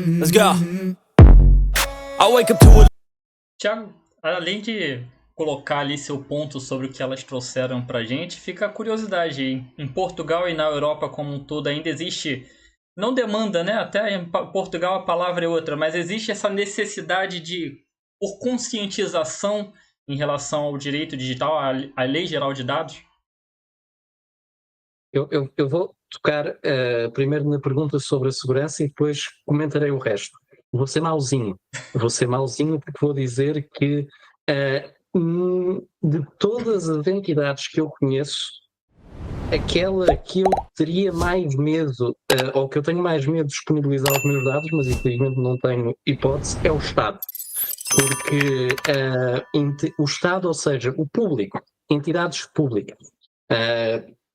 Let's go. I wake up to a... Tiago, além de colocar ali seu ponto sobre o que elas trouxeram pra gente, fica a curiosidade aí. Em Portugal e na Europa como um todo ainda existe, não demanda, né? Até em Portugal a palavra é outra, mas existe essa necessidade por conscientização em relação ao direito digital, à Lei Geral de Dados? Eu vou tocar primeiro na pergunta sobre a segurança e depois comentarei o resto. Vou ser mauzinho porque vou dizer que de todas as entidades que eu conheço, aquela que eu teria mais medo, ou que eu tenho mais medo de disponibilizar os meus dados, mas infelizmente não tenho hipótese, é o Estado. Porque o Estado, ou seja, o público, entidades públicas,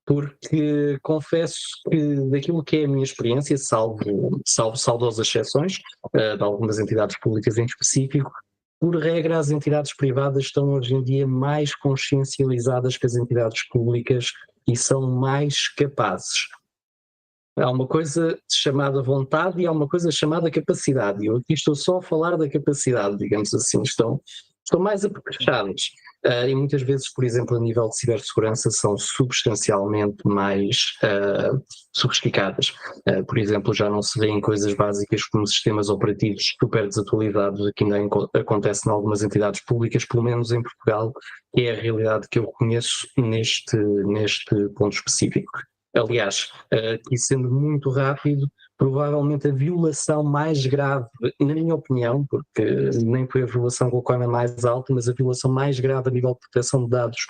porque confesso que daquilo que é a minha experiência, salvo saudosas exceções, de algumas entidades públicas em específico, por regra as entidades privadas estão hoje em dia mais consciencializadas que as entidades públicas e são mais capazes. Há uma coisa chamada vontade e há uma coisa chamada capacidade. Eu aqui estou só a falar da capacidade, digamos assim. Estão mais apetrechades. E muitas vezes, por exemplo, a nível de cibersegurança, são substancialmente mais sofisticadas. Por exemplo, já não se vê em coisas básicas como sistemas operativos super desatualizados, que ainda acontece em algumas entidades públicas, pelo menos em Portugal, que é a realidade que eu conheço neste ponto específico. Aliás, aqui sendo muito rápido, provavelmente a violação mais grave, na minha opinião, porque nem foi a violação com a coina mais alta, mas a violação mais grave a nível de proteção de dados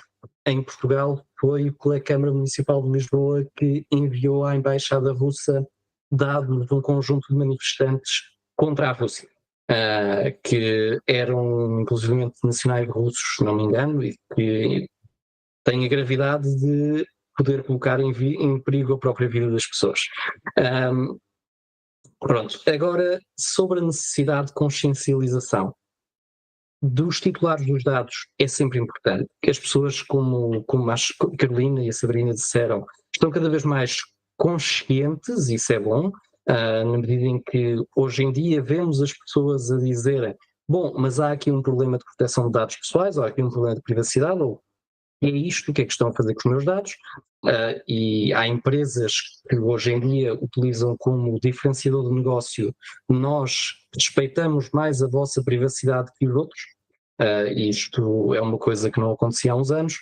em Portugal foi pela Câmara Municipal de Lisboa, que enviou à Embaixada Russa dados de um conjunto de manifestantes contra a Rússia, que eram inclusivamente nacionais russos, se não me engano, e que têm a gravidade de poder colocar em perigo a própria vida das pessoas. Pronto, agora sobre a necessidade de consciencialização dos titulares dos dados é sempre importante, que as pessoas como a Carolina e a Sabrina disseram, estão cada vez mais conscientes, isso é bom, na medida em que hoje em dia vemos as pessoas a dizerem, bom, mas há aqui um problema de proteção de dados pessoais, ou há aqui um problema de privacidade, ou é isto, o que é que estão a fazer com os meus dados? E há empresas que hoje em dia utilizam como diferenciador de negócio, nós respeitamos mais a vossa privacidade que os outros, isto é uma coisa que não acontecia há uns anos.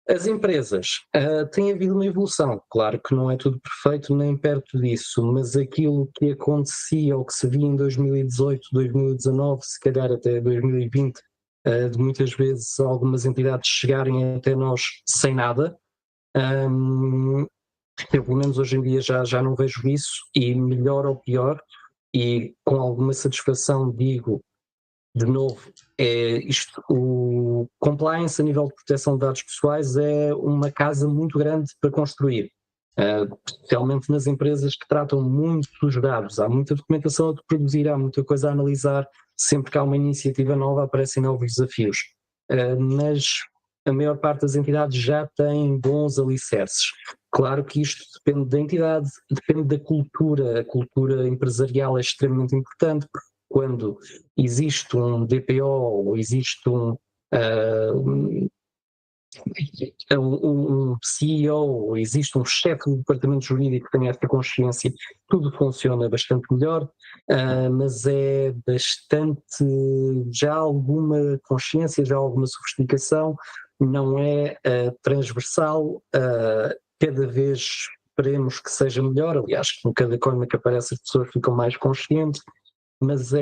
As empresas, tem havido uma evolução, claro que não é tudo perfeito nem perto disso, mas aquilo que acontecia ou que se via em 2018, 2019, se calhar até 2020, de muitas vezes algumas entidades chegarem até nós sem nada, eu pelo menos hoje em dia já não vejo isso, e melhor ou pior, e com alguma satisfação digo, de novo, o compliance a nível de proteção de dados pessoais é uma casa muito grande para construir, especialmente nas empresas que tratam muito dos dados. Há muita documentação a produzir, há muita coisa a analisar, sempre que há uma iniciativa nova aparecem novos desafios. Mas a maior parte das entidades já tem bons alicerces. Claro que isto depende da entidade, depende da cultura. A cultura empresarial é extremamente importante, porque quando existe um DPO ou existe um CEO ou existe um chefe do departamento jurídico que tenha esta consciência, tudo funciona bastante melhor, mas é bastante, já há alguma consciência, já há alguma sofisticação, não é transversal, cada vez esperemos que seja melhor, aliás, com cada coisa que aparece as pessoas ficam mais conscientes, mas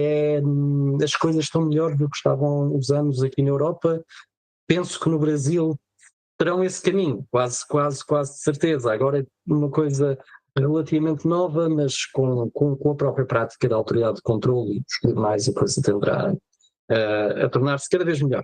as coisas estão melhores do que estavam os anos aqui na Europa. Penso que no Brasil terão esse caminho, quase de certeza. Agora é uma coisa relativamente nova, mas com a própria prática da autoridade de controle e dos tribunais, a coisa tenderá a tornar-se cada vez melhor.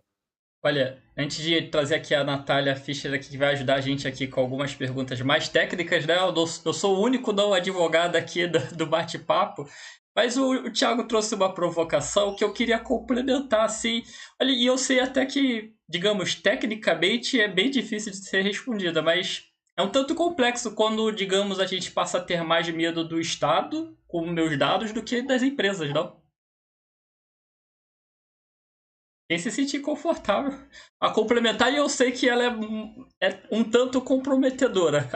Olha, antes de trazer aqui a Natália Fischer aqui, que vai ajudar a gente aqui com algumas perguntas mais técnicas, né? Eu sou o único não advogado aqui do bate-papo, mas o Thiago trouxe uma provocação que eu queria complementar, assim. Olha, e eu sei até que, digamos, tecnicamente é bem difícil de ser respondida, mas É um tanto complexo quando, digamos, a gente passa a ter mais medo do Estado com meus dados do que das empresas, não? Quem se sentir confortável a complementar, e eu sei que ela é um tanto comprometedora,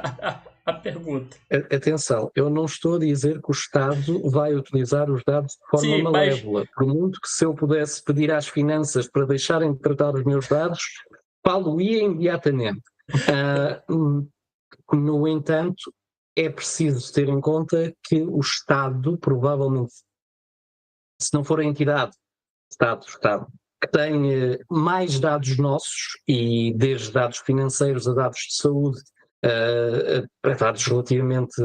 a pergunta. Atenção, eu não estou a dizer que o Estado vai utilizar os dados de forma Sim, mas malévola. Por muito que se eu pudesse pedir às finanças para deixarem de tratar os meus dados, falo-ia imediatamente. No entanto, é preciso ter em conta que o Estado, provavelmente, se não for a entidade, Estado, que tem mais dados nossos, e desde dados financeiros a dados de saúde, a dados relativamente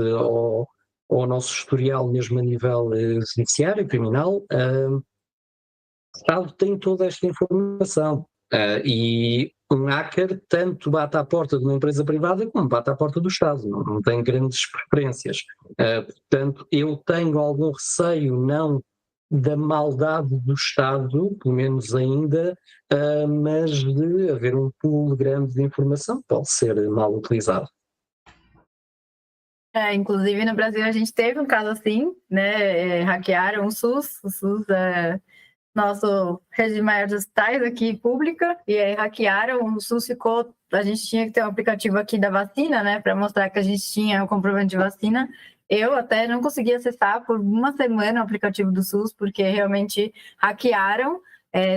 ao nosso historial, mesmo a nível judiciário, criminal, o Estado tem toda esta informação. E um hacker tanto bate à porta de uma empresa privada como bate à porta do Estado, não tem grandes preferências. Portanto, eu tenho algum receio, não da maldade do Estado, pelo menos ainda, mas de haver um pool grande de informação que pode ser mal utilizado. Inclusive no Brasil a gente teve um caso assim, né? Hackearam o SUS é nosso rede de maiores hospitais aqui pública, e aí hackearam, o SUS ficou, a gente tinha que ter um aplicativo aqui da vacina, né, para mostrar que a gente tinha o comprovante de vacina. Eu até não consegui acessar por uma semana o aplicativo do SUS, porque realmente hackearam.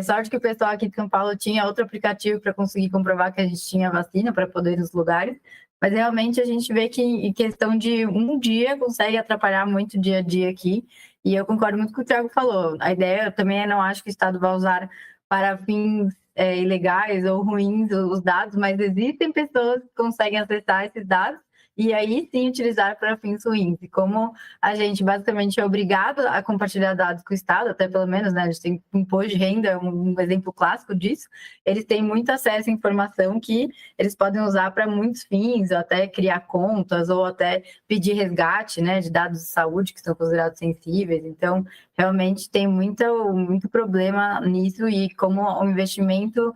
Sorte que o pessoal aqui de São Paulo tinha outro aplicativo para conseguir comprovar que a gente tinha vacina para poder ir nos lugares, mas realmente a gente vê que em questão de um dia consegue atrapalhar muito o dia a dia aqui. E eu concordo muito com o que o Thiago falou. A ideia também não acho que o Estado vai usar para fins ilegais ou ruins os dados, mas existem pessoas que conseguem acessar esses dados e aí sim utilizar para fins ruins. E como a gente basicamente é obrigado a compartilhar dados com o Estado, até pelo menos, né, a gente tem imposto de renda, um exemplo clássico disso, eles têm muito acesso à informação que eles podem usar para muitos fins, até criar contas ou até pedir resgate, né, de dados de saúde que são considerados sensíveis. Então, realmente tem muito problema nisso, e como o investimento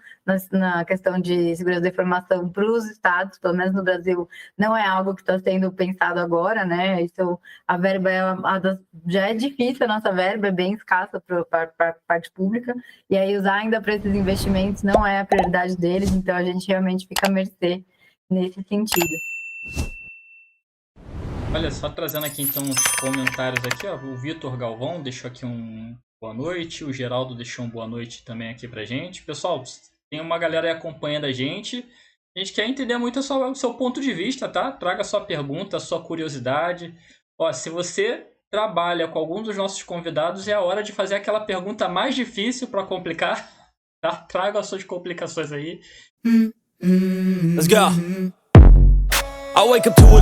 na questão de segurança da informação para os estados, pelo menos no Brasil, não é algo que está sendo pensado agora, né? Isso, a verba já é difícil, a nossa verba é bem escassa para a parte pública, e aí usar ainda para esses investimentos não é a prioridade deles, então a gente realmente fica à mercê nesse sentido. Olha, só trazendo aqui então os comentários aqui, ó. O Vitor Galvão deixou aqui um boa noite, o Geraldo deixou um boa noite também aqui pra gente. Pessoal, tem uma galera aí acompanhando a gente quer entender muito o seu ponto de vista, tá? Traga a sua pergunta, a sua curiosidade. Ó, se você trabalha com algum dos nossos convidados, é a hora de fazer aquela pergunta mais difícil para complicar, tá? Traga as suas complicações aí. Let's go. I wake up to a